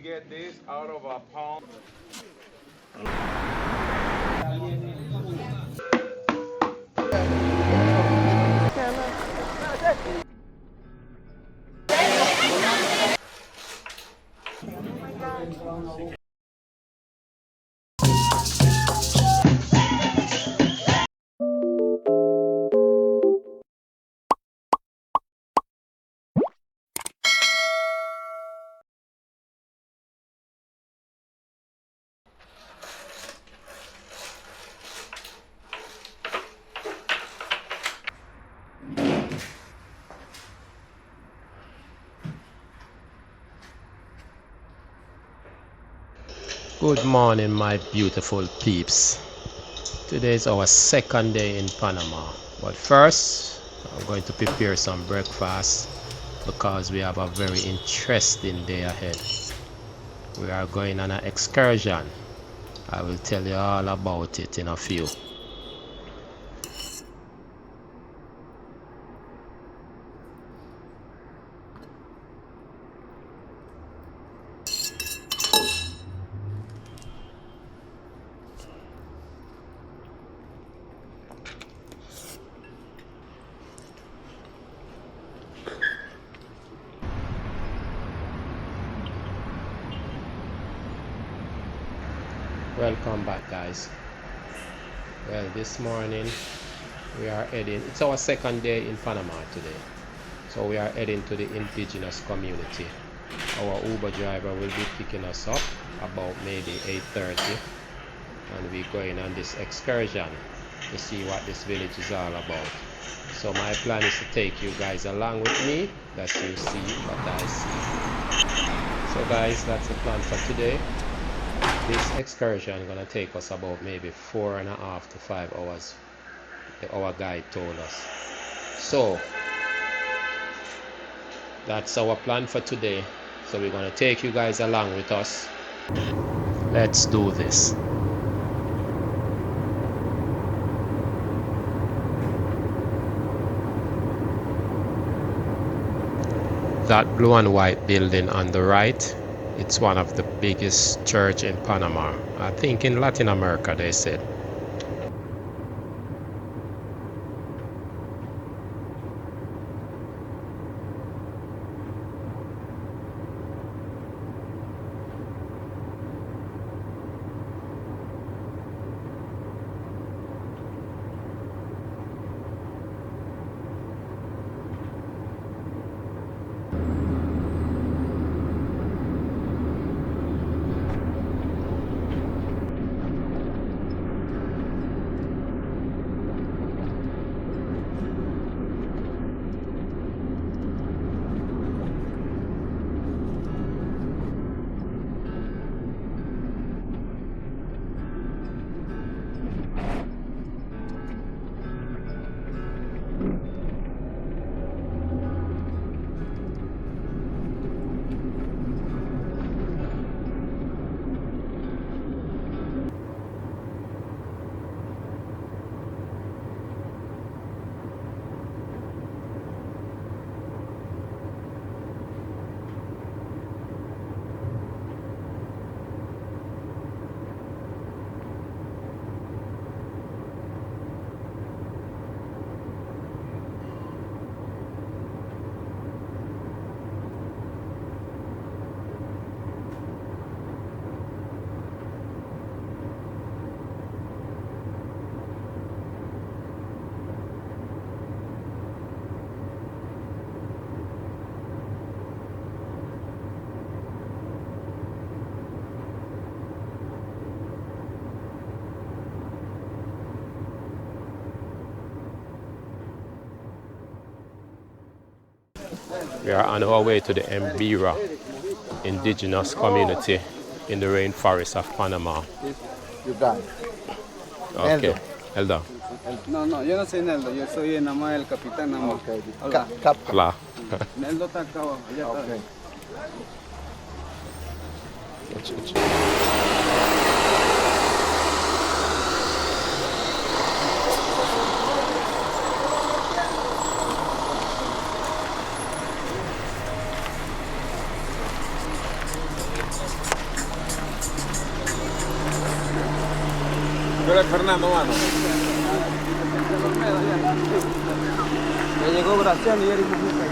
Get this out of a palm. Good morning, my beautiful peeps. Today is our second day in Panama. But first, I'm going to prepare some breakfast because we have a very interesting day ahead. We are going on an excursion. I will tell you all about it in a few. Welcome back, guys. Well, this morning we are heading, it's our second day in Panama today. So we are heading to the Indigenous community. Our Uber driver will be picking us up about maybe 8:30, and we're going on this excursion to see what this village is all about. So my plan is to take you guys along with me, that you see what I see. So guys, that's the plan for today. This excursion is gonna take us about maybe 4.5 to 5 hours, our guide told us. So that's our plan for today. So we're gonna take you guys along with us. Let's do this. That blue and white building on the right, it's one of the biggest church in Panama. I think in Latin America, they said. We are on our way to the Embera Indigenous community in the Rainforest of Panama. Okay, Elda. No, no, yo no soy Neldo, yo soy nada más el capitán. Nada más. Okay. Hola. Hola. Neldo está acá abajo, allá está. Okay. Tú eres Fernando, mano. Ya llegó Graciano y Eric Mujica.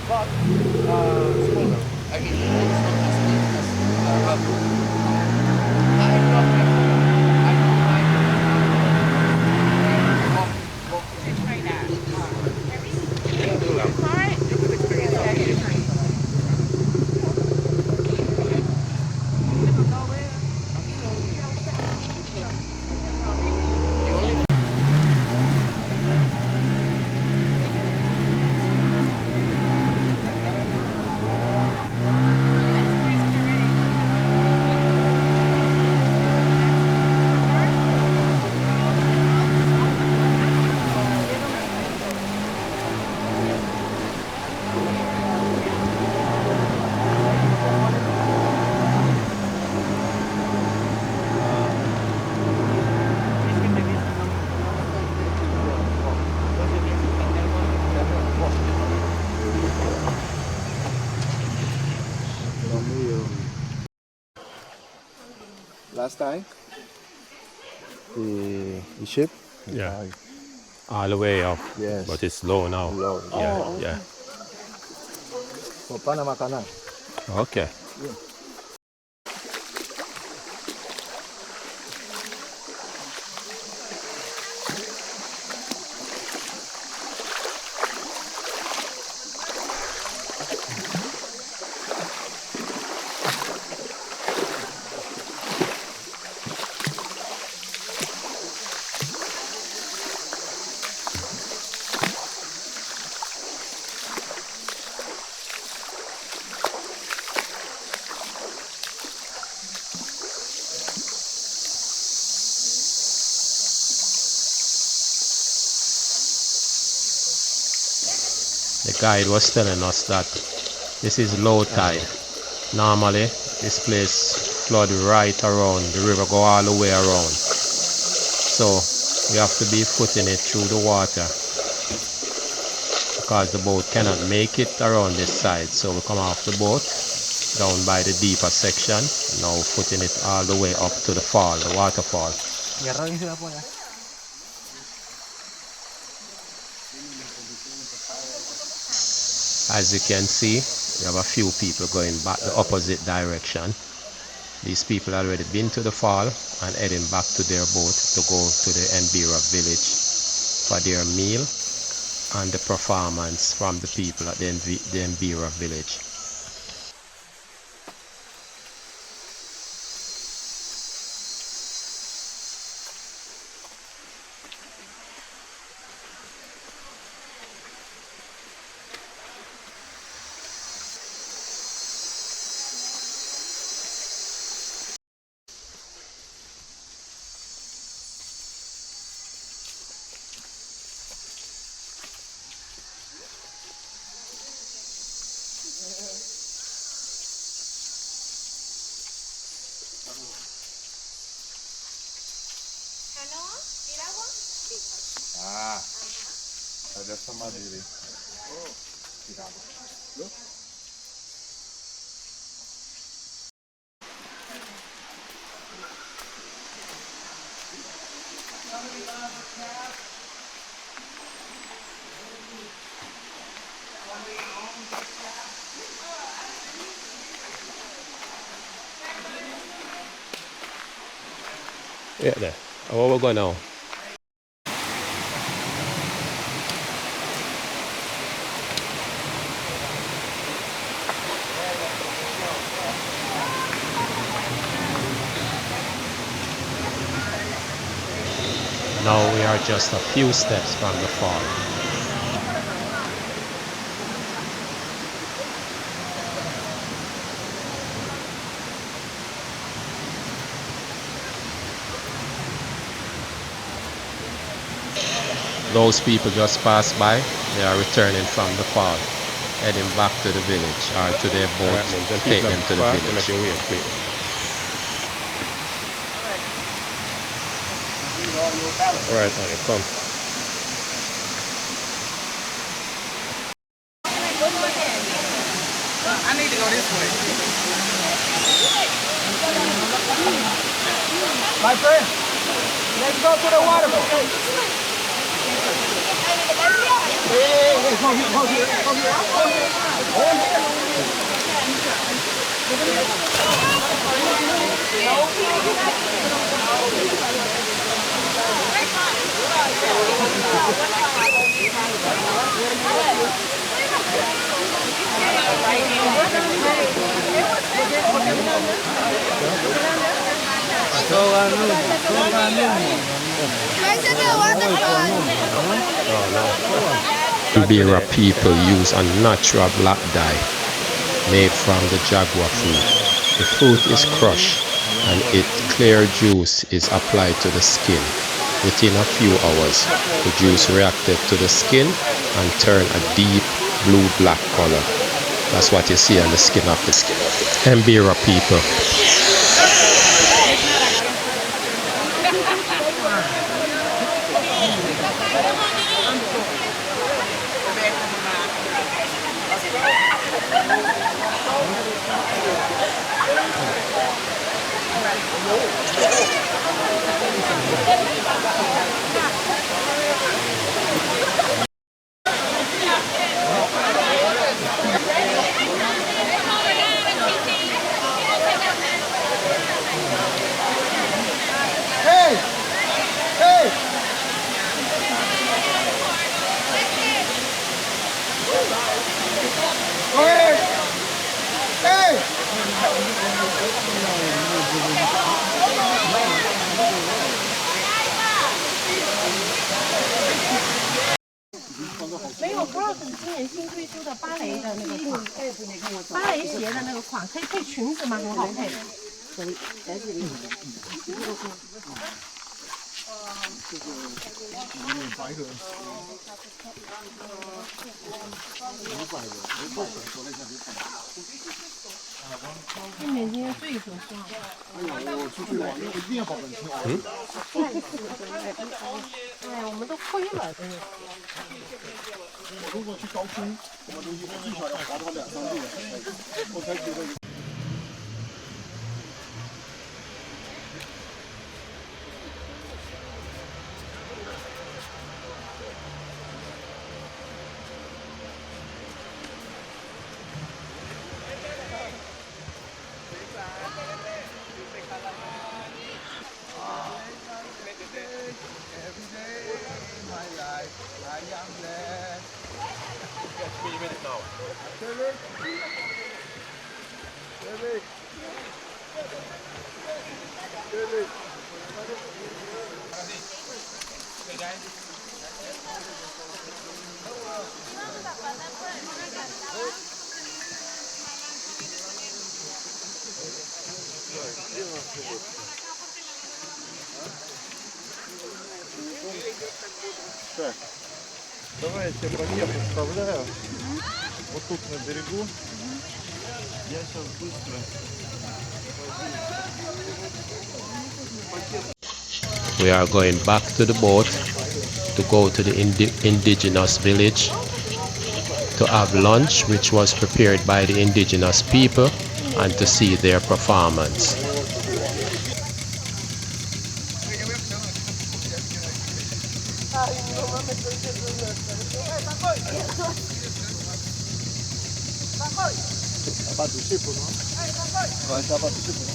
but smaller. I mean, it's not as big as I love my I love my you could experience something different. The only Last time, the ship. Yeah. All the way up. Yes. But it's low now. Low. Yeah, Oh, yeah. For Panama Canal. Okay. The guide was telling us that this is low tide. Normally, this place flood right around. The river go all the way around. So we have to be footing it through the water because the boat cannot make it around this side. So we come off the boat down by the deeper section. Now footing it all the way up to the fall, the waterfall. As you can see, we have a few people going back the opposite direction. These people already been to the fall and heading back to their boat to go to the Embera village for their meal and the performance from the people at the Embera village. adesso Madrid. Yeah, there. Where we go now? Now we are just a few steps from the fall. Those people just passed by. They are returning from the fall, heading back to the village or to their boat, take them to the village. Alright, honey, come. I need to go this way. My friend, let's go to the waterfall. Embera people use a natural black dye made from the jaguar fruit. The fruit is crushed and its clear juice is applied to the skin. Within a few hours, the juice reacted to the skin and turned a deep blue-black color. That's what you see on the skin of the Embera people. Так, давайте пакет оставляю. Вот тут на берегу. Я сейчас быстро. We are going back to the boat to go to the indigenous village to have lunch, which was prepared by the indigenous people, and to see their performance.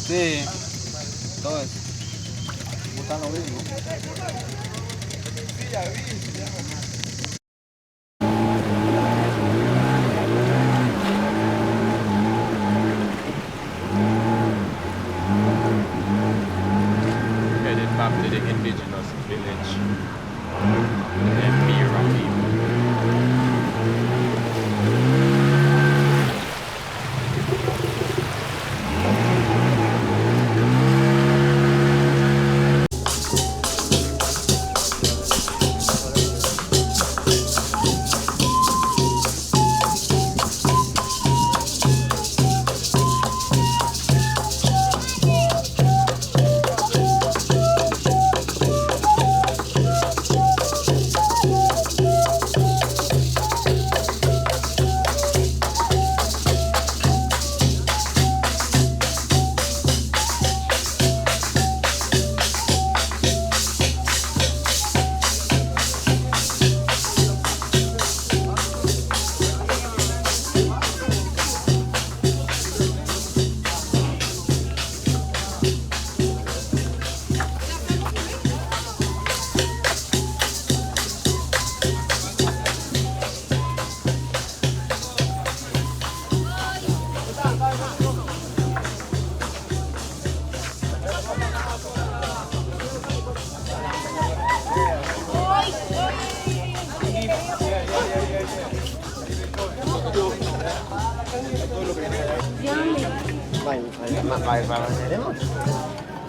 Sí. Todo eso. Botan lo mismo. Headed back to the indigenous village, the Embera people.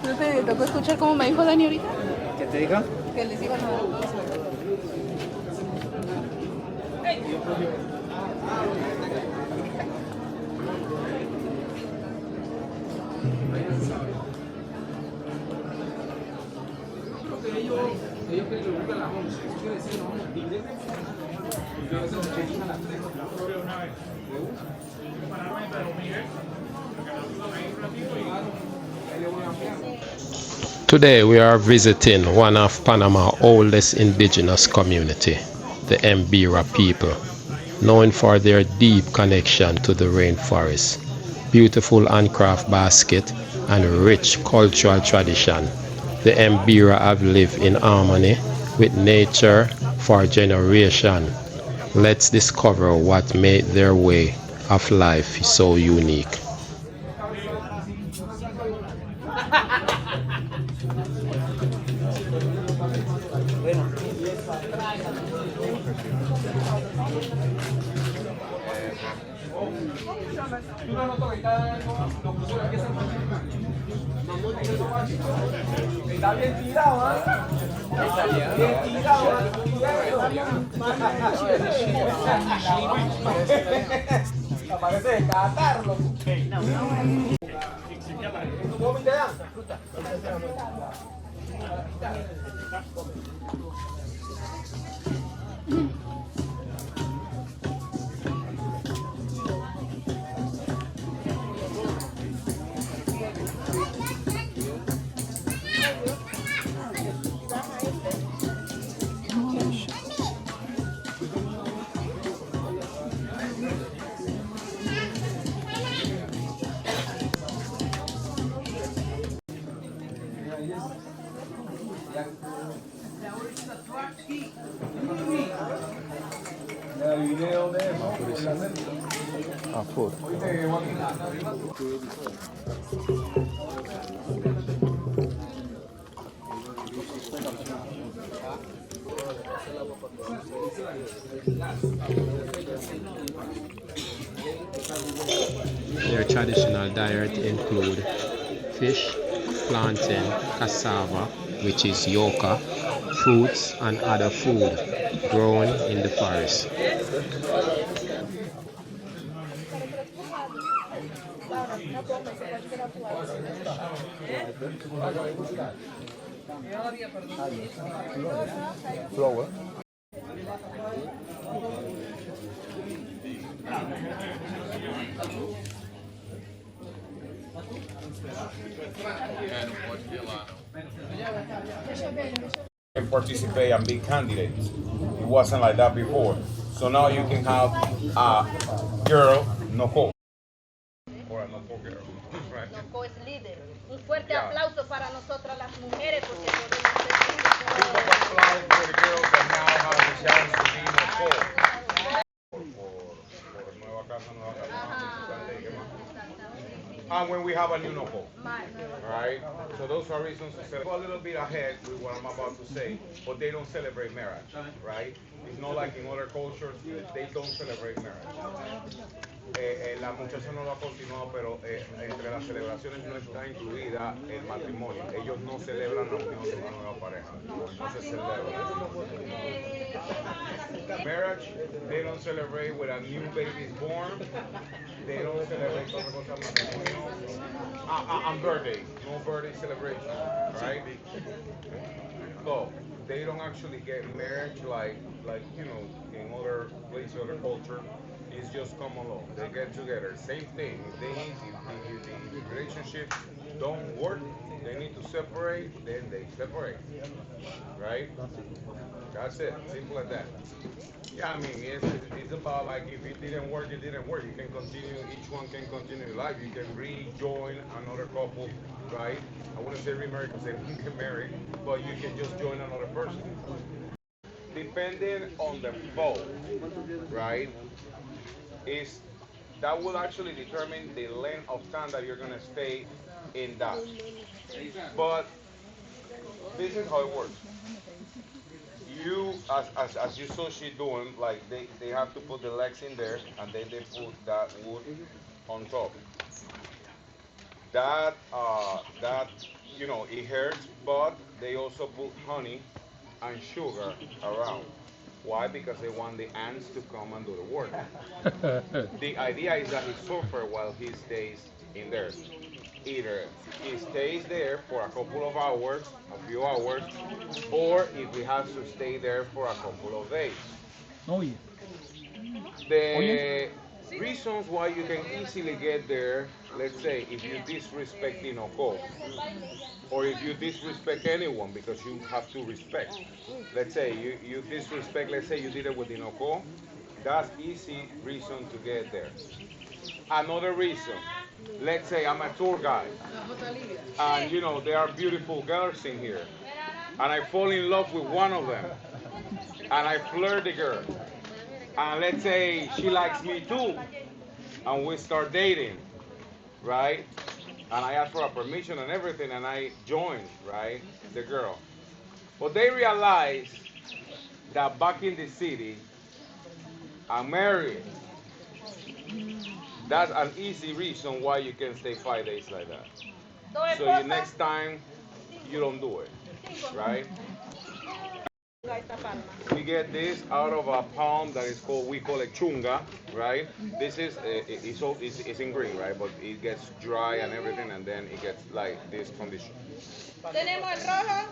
¿No te tocó escuchar cómo me dijo Dani ahorita? ¿Qué te digo? Que les digo nada. Today we are visiting one of Panama's oldest indigenous community, the Embera people, known for their deep connection to the rainforest, beautiful handcraft basket, and rich cultural tradition. The Embera have lived in harmony with nature for generations. Let's discover what made their way of life so unique. Ah, food. Their traditional diet include fish, plantain, cassava, which is yucca, fruits and other food grown in the forest. Flour. And participate and be candidates. It wasn't like that before. So now you can have a girl, no co. Or a no co girl. Right. Noco es líder. Un fuerte aplauso para nosotras las mujeres porque podemos ser Big up applause for the girls that now have the chance to be no co. Por nueva casa, nueva casa. And when we have a new no co. Right? So those are reasons to celebrate. A little bit ahead with what I'm about to say, but they don't celebrate marriage, right? It's not like in other cultures, they don't celebrate marriage. La muchacha no lo ha continuado, pero entre las celebraciones no está incluida el matrimonio. Ellos no celebran la unión de una nueva pareja. No se celebra. Marriage, they don't celebrate when a new baby is born. They don't celebrate otra cosa matrimonio. And birthday, no birthday celebration, right? So they don't actually get married like you know in other places, other culture. It's just come along. They get together. Same thing. If the relationship don't work, they need to separate. Then they separate, right? That's it. Simple as that. Yeah, I mean, it's about like if it didn't work, it didn't work. You can continue, each one can continue life. You can rejoin another couple, right? I wouldn't say remarry because they won't get married, but you can just join another person. Depending on the foe, right, is that will actually determine the length of time that you're going to stay in that. But this is how it works. you, as you saw she doing, like they have to put the legs in there and then they put that wood on top. That it hurts, but they also put honey and sugar around. Why? Because they want the ants to come and do the work. The idea is that he suffer while he stays in there. Either he stays there for a couple of hours, a few hours, or if he has to stay there for a couple of days. Oye, The reasons why you can easily get there, let's say, if you disrespect Inoko, or if you disrespect anyone, because you have to respect. Let's say you disrespect, let's say you did it with Inoko, that's easy reason to get there. Another reason, let's say I'm a tour guide, and there are beautiful girls in here, and I fall in love with one of them, and I flirt the girl, and let's say she likes me too, and we start dating, right? And I ask for a permission and everything, and I join, right, the girl. But they realize that back in the city, I'm married. That's an easy reason why you can stay 5 days like that. So next time, you don't do it, right? We get this out of a palm that is called, we call it chunga, right? This is, it's in green, right? But it gets dry and everything, and then it gets like this condition. Tenemos el rojo.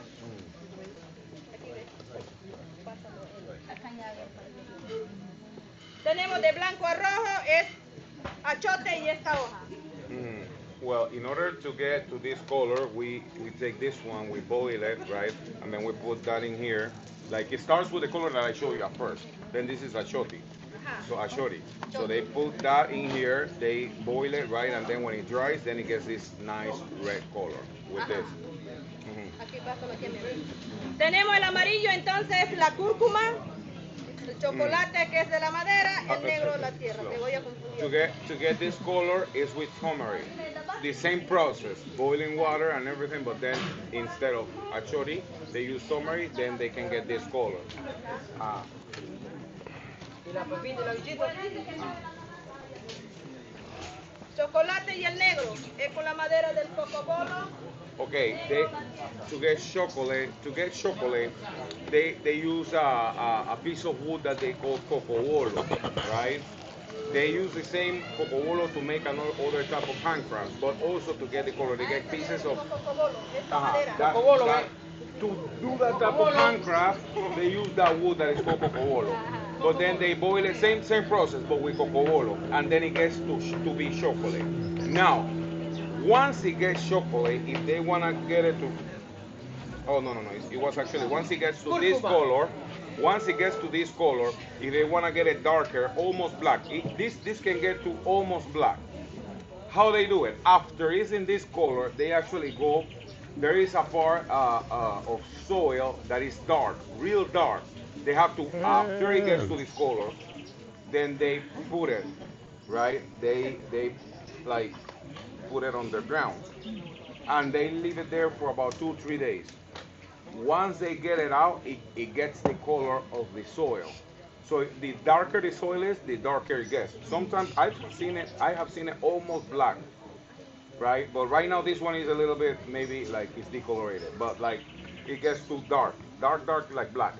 Tenemos de blanco a rojo, es achote y esta hoja. Well, in order to get to this color, we take this one, we boil it, right? And then we put that in here. Like it starts with the color that I showed you at first. Then this is achoti. So achoti. So they put that in here, they boil it, right? And then when it dries, then it gets this nice red color with this. Aquí paso lo que me ve. Tenemos el amarillo, entonces la cúrcuma, el chocolate que es de la madera, el negro de la tierra. Te voy a confundir. To get this color is with turmeric. The same process, boiling water and everything, but then instead of achori, they use turmeric, then they can get this color. Chocolate y el negro es con la madera del cocobolo. Okay, to get chocolate, they use a piece of wood that they call cocobolo, right? They use the same cocobolo to make another type of handcrafts, but also to get the color. They get pieces of to do that type of handcraft. They use that wood that is called cocobolo. But then they boil it, same process, but with cocobolo, and then it gets to be chocolate. Now, once it gets chocolate, if they want to get it to, oh no, it was actually, once it gets to this color, if they want to get it darker, almost black, this can get to almost black. How they do it? After it's in this color, they actually go, there is a part of soil that is dark, real dark. They have to, after it gets to this color, then they put it, right? They like put it underground, and they leave it there for about 2-3 days. Once they get it out, it gets the color of the soil. So the darker the soil is, the darker it gets. Sometimes I have seen it almost black, right? But right now this one is a little bit, maybe like it's decolorated, but like it gets too dark, like black.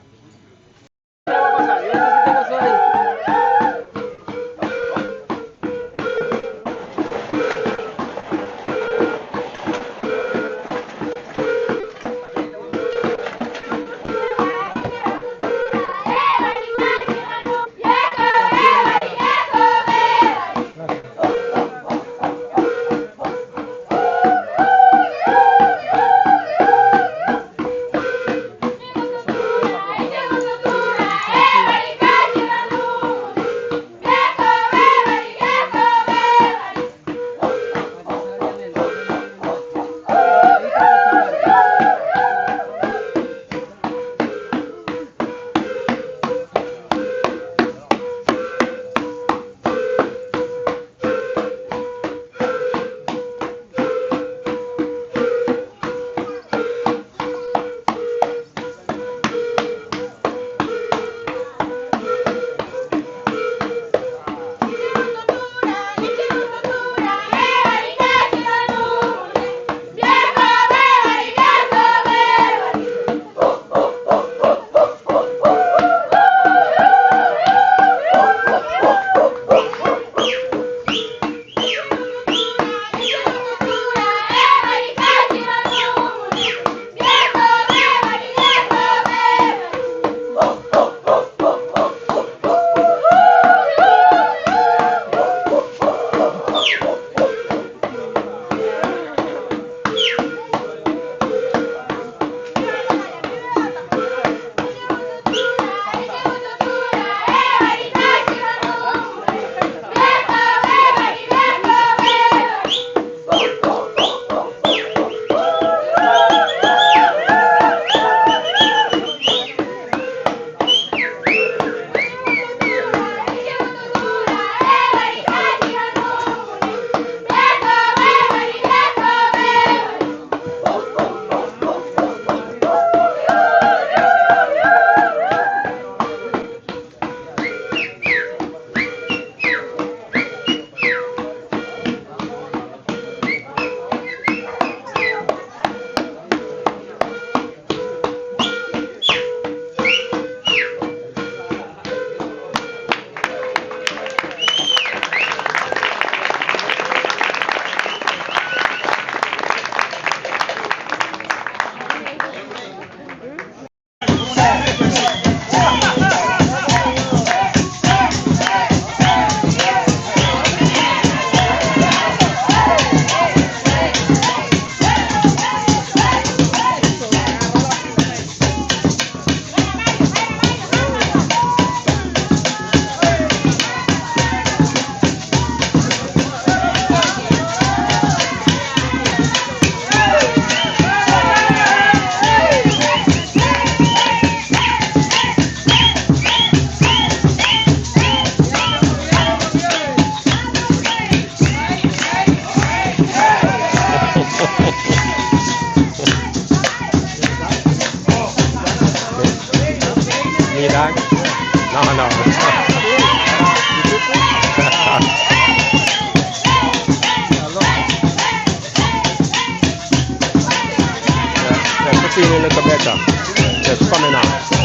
just coming out.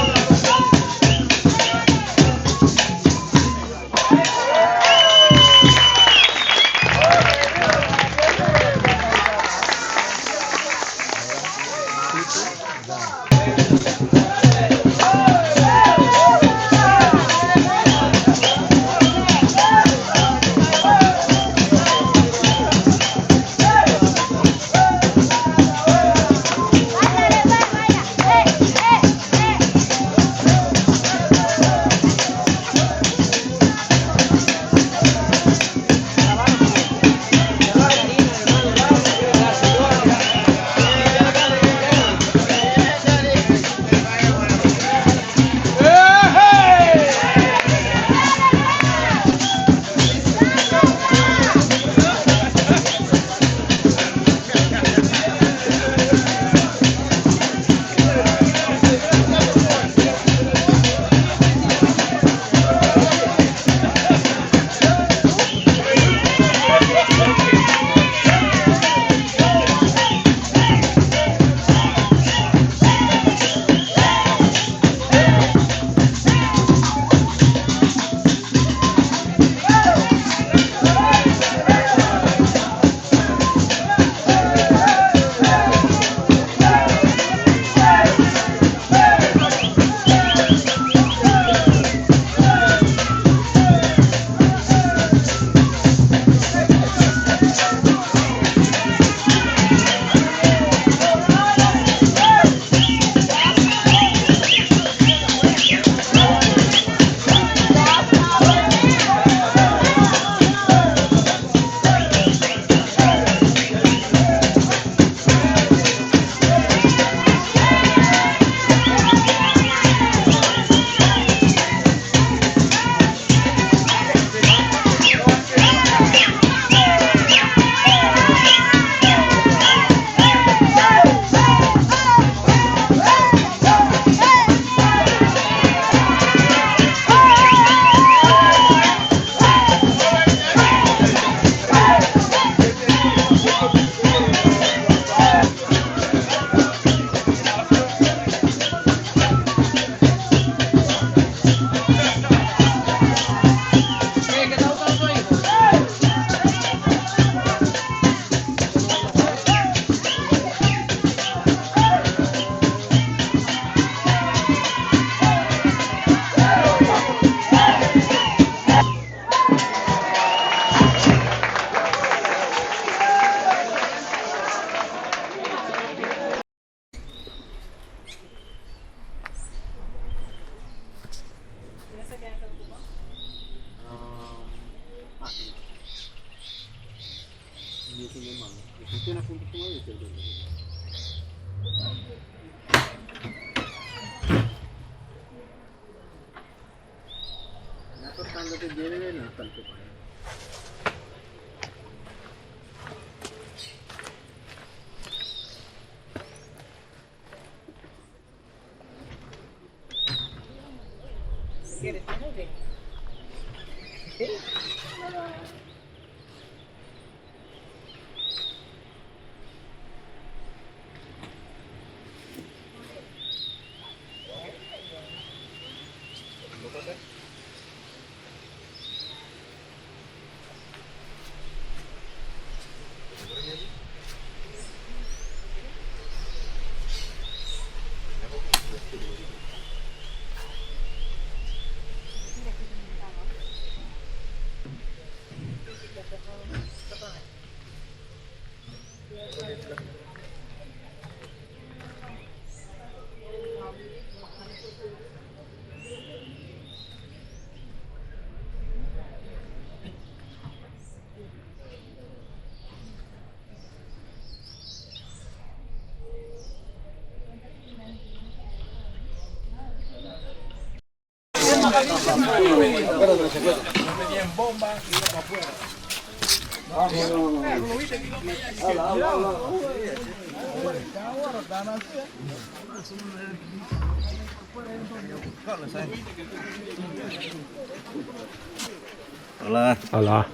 Hola. Hola.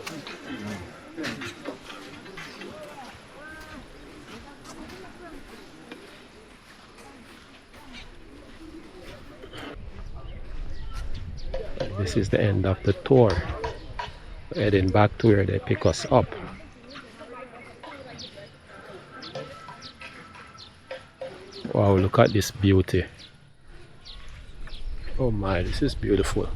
is the end of the tour. Heading back to where they pick us up. Wow, look at this beauty. Oh my, this is beautiful.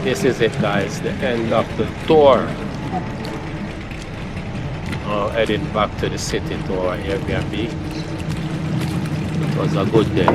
This is it, guys, the end of the tour. Heading back to the city to our Airbnb. It was a good day.